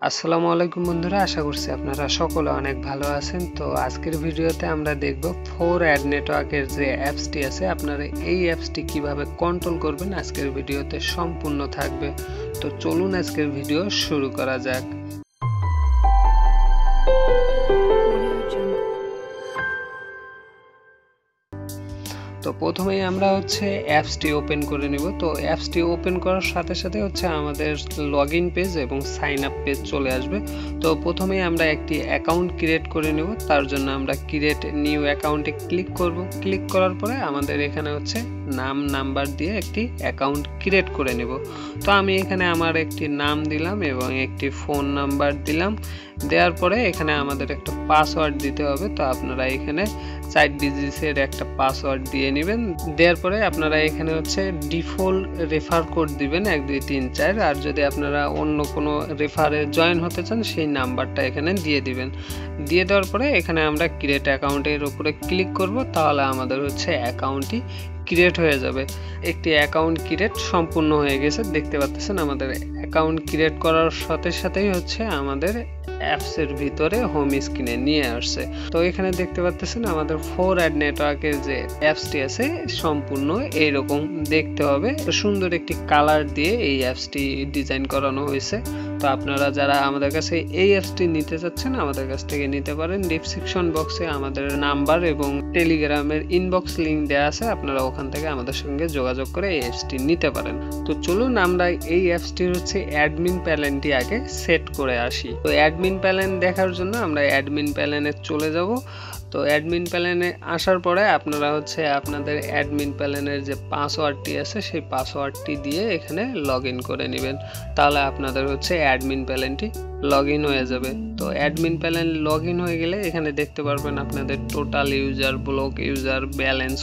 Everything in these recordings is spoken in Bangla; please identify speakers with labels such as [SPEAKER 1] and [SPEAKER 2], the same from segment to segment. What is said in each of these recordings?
[SPEAKER 1] আসসালামু আলাইকুম বন্ধুরা, আশা করছি আপনারা সকলে অনেক ভালো আছেন। তো আজকের ভিডিওতে আমরা দেখব 4 অ্যাড নেটওয়ার্কের যে অ্যাপসটি আছে, আপনারা এই অ্যাপসটি কিভাবে কন্ট্রোল করবেন আজকের ভিডিওতে সম্পূর্ণ থাকবে। তো চলুন আজকের ভিডিও শুরু করা যাক। তো প্রথমেই আমরা অ্যাপসটি ওপেন করে নিব। তো অ্যাপসটি ওপেন করার সাথে সাথে আমাদের লগইন পেজ এবং সাইন আপ পেজ চলে আসবে। তো প্রথমেই আমরা একটি অ্যাকাউন্ট ক্রিয়েট করে নেব। তার জন্য আমরা ক্রিয়েট নিউ অ্যাকাউন্টে ক্লিক করব। ক্লিক করার পরে আমাদের এখানে নাম নাম্বার দিয়ে একটি অ্যাকাউন্ট ক্রিয়েট করে নেব। তো আমি এখানে আমার একটি নাম দিলাম এবং একটি ফোন নাম্বার দিলাম। দেওয়ার পরে এখানে আমাদের একটা পাসওয়ার্ড দিতে হবে। তো আপনারা এখানে 4 ডিজিটের একটা পাসওয়ার্ড দিয়ে নেবেন। দেওয়ার পরে আপনারা এখানে ডিফল্ট রেফার কোড দিবেন 1 2 3 4। আর যদি আপনারা অন্য কোনো রেফারে জয়েন হতে চান সেই নাম্বারটা এখানে দিয়ে দিবেন। দিয়ে দেওয়ার পরে এখানে আমরা ক্রিয়েট অ্যাকাউন্টের উপরে ক্লিক করব। তাহলে আমাদের অ্যাকাউন্টটি ক্রিয়েট হয়ে যাবে। একটি অ্যাকাউন্ট ক্রিয়েট সম্পূর্ণ হয়ে গেছে, দেখতে পাচ্ছেন। আমাদের অ্যাকাউন্ট ক্রিয়েট করার সাথে সাথেই আমাদের অ্যাপসের ভিতরে হোম স্ক্রিনে নিয়ে আসছে। তো এখানে দেখতে পাচ্ছেন আমাদের 4 নেটওয়ার্কের যে অ্যাপসটি আছে সম্পূর্ণ এইরকম দেখতে হবে। তো সুন্দর একটি কালার দিয়ে এই অ্যাপসটি ডিজাইন করানো হয়েছে। তো আপনারা যারা আমাদের কাছে এই অ্যাপসটি নিতে চাচ্ছেন আমাদের কাছ থেকে নিতে পারেন। ডিসক্রিপশন বক্সে আমাদের নাম্বার এবং টেলিগ্রামের ইনবক্স লিংক দেওয়া আছে, আপনারা ওখান থেকে আমাদের সঙ্গে যোগাযোগ করে এই অ্যাপসটি নিতে পারেন। তো চলুন আমরা এই অ্যাপসটির অ্যাডমিন প্যানেলটি আগে সেট করে আসি। তো অ্যাডমিন প্যানেল দেখার জন্য আমরা অ্যাডমিন প্যানেলে চলে যাব। তো অ্যাডমিন প্যানেলে আসার পরে আপনারা আপনাদের অ্যাডমিন প্যানেলের যে পাসওয়ার্ডটি আছে সেই পাসওয়ার্ডটি দিয়ে এখানে লগ ইন করে নেবেন। তাহলে আপনাদের অ্যাডমিন প্যানেলটি লগ ইন হয়ে যাবে। তো অ্যাডমিন প্যানেল লগ ইন হয়ে গেলে এখানে দেখতে পারবেন আপনাদের total user, block user, balance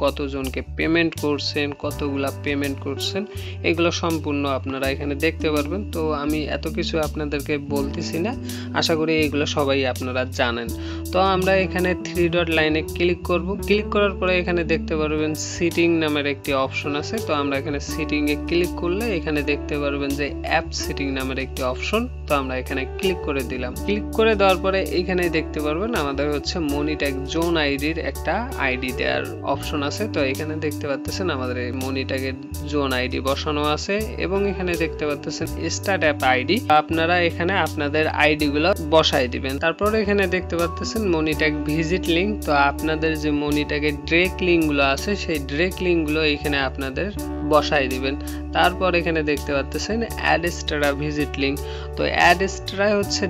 [SPEAKER 1] কতজনকে পেমেন্ট করছেন, কতগুলা পেমেন্ট করছেন, এগুলো সম্পূর্ণ আপনারা এখানে দেখতে পারবেন। তো আমি এত কিছু আপনাদেরকে বলতেছি না, আশা করি এগুলো সবাই আপনারা জানেন। তো আমরা এখানে 3 ডট লাইনে ক্লিক করব। ক্লিক করার পরে এখানে দেখতে পারবেন সিটিং নামের একটি অপশন আছে। তো আমরা এখানে সিটিং এ ক্লিক করলে এখানে দেখতে পারবেন যে অ্যাপ সিটিং নামের একটি অপশন। তো আমরা এখানে ক্লিক করে দিলাম। ক্লিক করে দেওয়ার পরে এখানে দেখতে পারবেন আমাদের মনিট্যাগ জোন আইডির একটা আইডি দেওয়ার অপশন আছে। তো এখানে দেখতে পাচ্ছেন আমাদের এই মনিট্যাগের জোন আইডি বসানো আছে এবং এখানে দেখতে পাচ্ছেন স্টার্ট অ্যাপ আইডি। আপনারা এখানে আপনাদের আইডি গুলো বসাই দিবেন। তারপর এখানে দেখতে পাচ্ছেন মনিট্যাগ ভিজিট লিঙ্ক। তো আপনাদের যে মনিট্যাগের ডিরেক্ট লিঙ্ক গুলো আছে সেই ডিরেক্ট লিঙ্ক গুলো এখানে আপনাদের বসাই দিবেন। তারপর এখানে দেখতে পাচ্ছেন অ্যাড এক্সট্রা ভিজিট লিঙ্ক। তো অ্যাড এক্সট্রা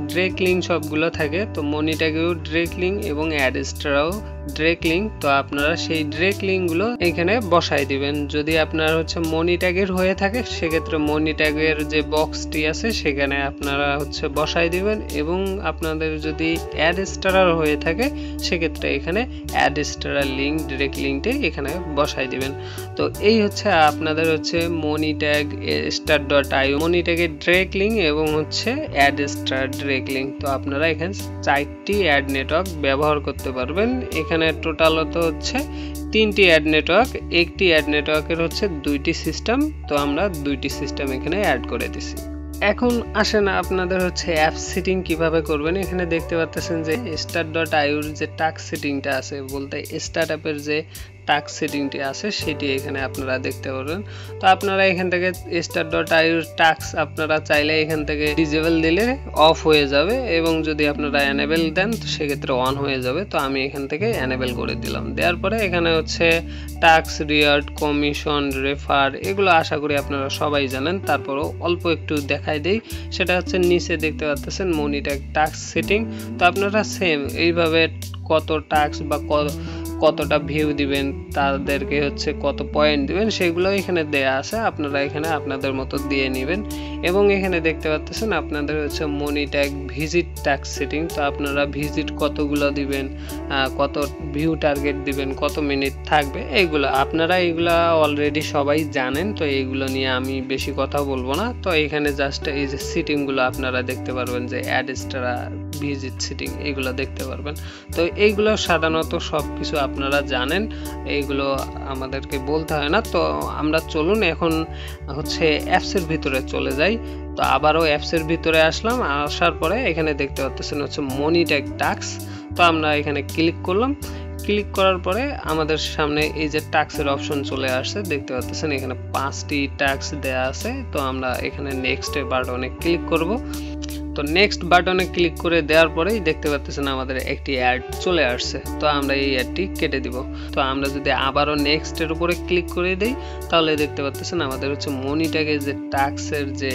[SPEAKER 1] ডিরেক্ট লিঙ্ক সবগুলো থাকে। তো মনিট্যাগেও ডিরেক্ট লিঙ্ক এবং অ্যাড এক্সট্রাও ডিরেক্ট লিঙ্ক। তো আপনারা সেই ডিরেক্ট লিঙ্ক গুলো এখানে বসাই দিবেন। যদি আপনার মনিট্যাগের হয়ে থাকে সেক্ষেত্রে মনিট্যাগের যে বক্সটি আছে সেখানে আপনারা বসাই দিবেন এবং আপনাদের যদি অ্যাড এক্সট্রা হয়ে থাকে সেক্ষেত্রে এখানে অ্যাড এক্সট্রা লিঙ্ক ডিরেক্ট লিঙ্কটি এখানে বসাই দিবেন। তো এই আপনাদের মনিট্যাগ স্টার ডট আইও মনিট্যাগের ডিরেক্ট লিঙ্ক এবং অ্যাড এক্সট্রা ডিরেক্ট লিঙ্ক। তো আপনারা এখানে 4টি অ্যাড নেটওয়ার্ক ব্যবহার করতে পারবেন। এখানে টোটাল 3টি অ্যাড নেটওয়ার্ক, একটি অ্যাড নেটওয়ার্কের 2টি সিস্টেম। তো আমরা 2টি সিস্টেম এখানে অ্যাড করে দিছি। এখন আসেন আপনাদের অ্যাপ সেটিং কিভাবে করবেন। এখানে দেখতে পাচ্ছেন যে স্টার ডট আইওর যে টাস্ক সেটিংটা আছে, বলতে স্টার্ট অ্যাপের যে টাস্ক সেটিংটি আছে সেটি এখানে আপনারা দেখতে পারবেন। তো আপনারা এখান থেকে স্টার ডট আইওর টাস্ক আপনারা চাইলে এখান থেকে ডিসেবল দিলে অফ হয়ে যাবে এবং যদি আপনারা এনেবল দেন তো সেক্ষেত্রে অন হয়ে যাবে। তো আমি এখান থেকে এনেবল করে দিলাম। দেওয়ার পরে এখানে টাস্ক, রিওয়ার্ড, কমিশন, রেফার, এগুলো আশা করি আপনারা সবাই জানেন। তারপরও অল্প একটু দেখাই দেই। সেটা নিচে দেখতে পাচ্ছেন মনিট্যাগ টাস্ক সেটিং। তো আপনারা সেম এইভাবে কত টাস্ক বা কতটা ভিউ দিবেন, তাদেরকে কত পয়েন্ট দিবেন সেগুলো এখানে দেয়া আছে। আপনারা এখানে আপনাদের মতো দিয়ে নেবেন এবং এখানে দেখতে পাচ্ছেন আপনাদের মনিট্যাগ ভিজিট টাস্ক সেটিং। তো আপনারা ভিজিট কতগুলো দিবেন, কত ভিউ টার্গেট দিবেন, কত মিনিট থাকবে, এইগুলো আপনারা অলরেডি সবাই জানেন। তো এইগুলো নিয়ে আমি বেশি কথা বলবো না। তো এখানে জাস্ট এই যে সেটিংগুলো আপনারা দেখতে পারবেন যে অ্যাড এক্সট্রা ভিজিট সেটিং এগুলো দেখতে পারবেন। তো এইগুলো সাধারণত সবকিছু আপনারা জানেন, এইগুলো আমাদেরকে বলতে হয় না। তো আমরা চলুন এখন হচ্ছে অ্যাপসের ভিতরে চলে যাই। তো আবারও অ্যাপসের ভিতরে আসলাম, আসার পরে এখানে দেখতে পাচ্ছেন হচ্ছে মনি ট্যাগ টাস্ক। তো আমরা এখানে ক্লিক করলাম, ক্লিক করার পরে আমাদের সামনে এই যে টাস্কের অপশন চলে আসছে, দেখতে পাচ্ছেন এখানে 5টি টাস্ক দেয়া আছে। তো আমরা এখানে নেক্সট বাটনে ক্লিক করব। তো নেক্সট বাটনে ক্লিক করে দেওয়ার পরেই দেখতে পাচ্ছেন আমাদের একটি অ্যাড চলে আসছে। তো আমরা এই অ্যাডটি কেটে দিব। তো আমরা যদি আবারও নেক্সটের উপরে ক্লিক করে দিই তাহলে দেখতে পাচ্ছেন আমাদের হচ্ছে মনি ট্যাগে যে টাস্কের যে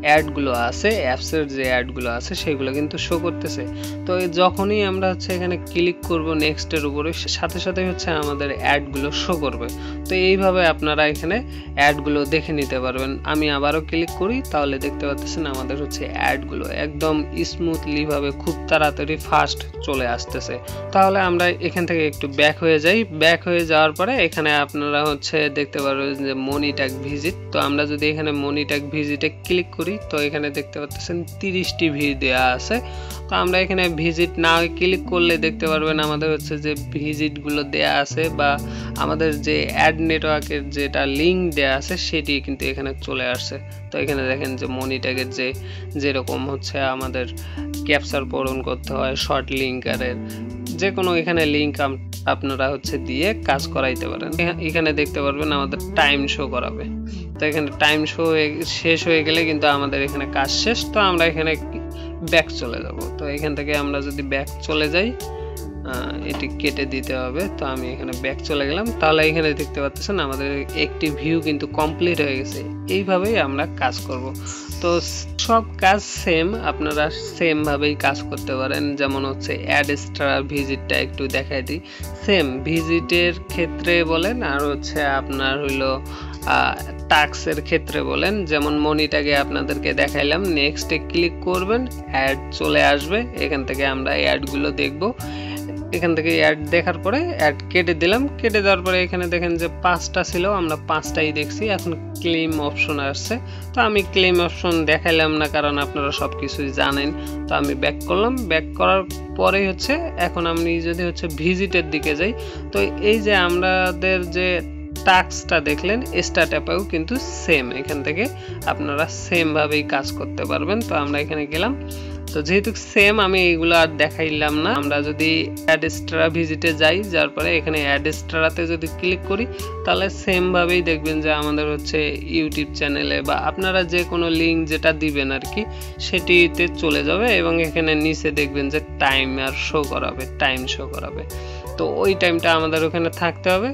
[SPEAKER 1] অ্যাডগুলো আছে, অ্যাপসের যে অ্যাডগুলো আছে সেগুলো কিন্তু শো করতেছে। তো যখনই আমরা হচ্ছে এখানে ক্লিক করব নেক্সটের উপরে, সাথে সাথে হচ্ছে আমাদের অ্যাডগুলো শো করবে। তো এইভাবে আপনারা এখানে অ্যাডগুলো দেখে নিতে পারবেন। আমি আবারও ক্লিক করি, তাহলে দেখতে পাচ্ছেন আমাদের হচ্ছে অ্যাডগুলো একদম স্মুথলি ভাবে খুব তাড়াতাড়ি ফাস্ট চলে আসতেছে। তাহলে আমরা এখান থেকে একটু ব্যাক হয়ে যাই। ব্যাক হয়ে যাওয়ার পরে এখানে আপনারা হচ্ছে দেখতে পারবেন যে মনি ট্যাগ ভিজিট। তো আমরা যদি এখানে মনি ট্যাগ ভিজিটে ক্লিক করি তো এখানে দেখতে পাচ্ছেন 30টি ভিউ দেওয়া আছে। তো আমরা এখানে ভিজিট না ক্লিক করলে দেখতে পারবেন আমাদের হচ্ছে যে ভিজিটগুলো দেয়া আছে বা আমাদের যে অ্যাড নেটওয়ার্কের যেটা লিঙ্ক দেয়া আছে সেটি কিন্তু এখানে চলে আসছে। তো এখানে দেখেন যে মনি ট্যাগের যেরকম হচ্ছে আমাদের ক্যাপচার পূরণ করতে হয়, শর্ট লিঙ্কারের যে কোনো এখানে লিঙ্ক আপনারা হচ্ছে দিয়ে কাজ করাইতে পারেন। এখানে দেখতে পারবেন আমাদের টাইম শো করাবে। তো এখানে টাইম শো শেষ হয়ে গেলে কিন্তু আমাদের এখানে কাজ শেষ। তো আমরা এখানে ব্যাক চলে যাব। তো এখান থেকে আমরা যদি ব্যাক চলে যাই, এটি কেটে দিতে হবে। তো আমি এখানে ব্যাক চলে গেলাম। তাহলে এখানে দেখতে পাচ্ছেন আমাদের একটি ভিউ কিন্তু কমপ্লিট হয়ে গেছে। এইভাবেই আমরা কাজ করব। তো সব কাজ সেম, আপনারা সেম ভাবেই কাজ করতে পারেন। যেমন হচ্ছে অ্যাড এক্সট্রা ভিজিটটা একটু দেখাই দিই। সেম ভিজিটের ক্ষেত্রে বলেন আর হচ্ছে আপনার হইলো টাস্কের ক্ষেত্রে বলেন, যেমন মনি ট্যাগে আপনাদেরকে দেখাইলাম, নেক্সটে ক্লিক করবেন, অ্যাড চলে আসবে। এখান থেকে আমরা অ্যাডগুলো দেখব। এখান থেকে অ্যাড দেখার পরে অ্যাড কেটে দিলাম। কেটে দেওয়ার পরে এখানে দেখেন যে 5টা ছিল, আমরা 5টাই দেখছি। এখন ক্লেম অপশন আসছে। তো আমি ক্লেম অপশন দেখাইলাম না, কারণ আপনারা সব কিছুই জানেন। তো আমি ব্যাক করলাম। ব্যাক করার পরে হচ্ছে এখন আমি যদি হচ্ছে ভিজিটের দিকে যাই, তো এই যে আমাদের যে টাস্কটা দেখলেন স্টার্ট অ্যাপেও কিন্তু সেম, এখান থেকে আপনারা সেম ভাবেই কাজ করতে পারবেন। তো আমরা এখানে গেলাম। তো যেহেতু সেম আমি এগুলো আর দেখাইলাম না। আমরা যদি অ্যাড এক্সট্রা ভিজিটে যাই, যার পরে এখানে অ্যাড এক্সট্রাতে যদি ক্লিক করি তাহলে সেম ভাবেই দেখবেন যে আমাদের হচ্ছে ইউটিউব চ্যানেলে বা আপনারা যে কোনো লিঙ্ক যেটা দিবেন আর কি সেটিতে চলে যাবে এবং এখানে নিচে দেখবেন যে টাইমার শো করাবে, টাইম শো করাবে। তো ওই টাইমটা আমাদের ওখানে থাকতে হবে।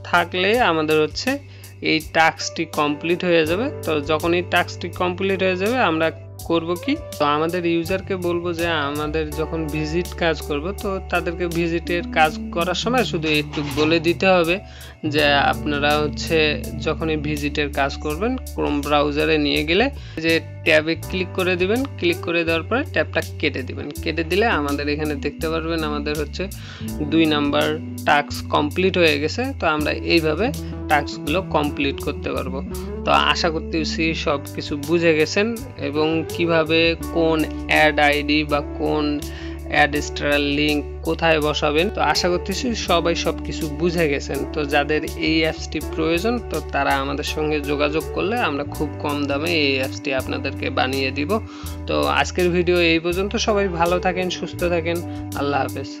[SPEAKER 1] থাকলে আমাদের হচ্ছে এই টাস্কটি কমপ্লিট হয়ে যাবে। তো যখন এই টাস্কটি কমপ্লিট হয়ে যাবে আমরা করব কি, তো আমাদের ইউজারকে বলবো যে আমাদের যখন ভিজিট কাজ করব তো তাদেরকে ভিজিটের কাজ করার সময় শুধু একটু বলে দিতে হবে যে আপনারা হচ্ছে যখনই ভিজিটের কাজ করবেন ক্রোম ব্রাউজারে নিয়ে গেলে যে ট্যাবে ক্লিক করে দিবেন। ক্লিক করে দেওয়ার পরে ট্যাবটা কেটে দিবেন। কেটে দিলে আমাদের এখানে দেখতে পারবেন আমাদের হচ্ছে 2 নাম্বার টাস্ক কমপ্লিট হয়ে গেছে। তো আমরা এইভাবে টাস্কগুলো কমপ্লিট করতে পারবো। তো আশা করতেছি সব কিছু বুঝে গেছেন এবং কিভাবে কোন অ্যাড আইডি বা কোন অ্যাড এক্সট্রা লিঙ্ক কোথায় বসাবেন। তো আশা করতেছি সবাই সব কিছু বুঝে গেছেন। তো যাদের এই অ্যাপসটি প্রয়োজন তো তারা আমাদের সঙ্গে যোগাযোগ করলে আমরা খুব কম দামে এই অ্যাপসটি আপনাদেরকে বানিয়ে দিব। তো আজকের ভিডিও এই পর্যন্ত। সবাই ভালো থাকেন, সুস্থ থাকেন। আল্লাহ হাফেজ।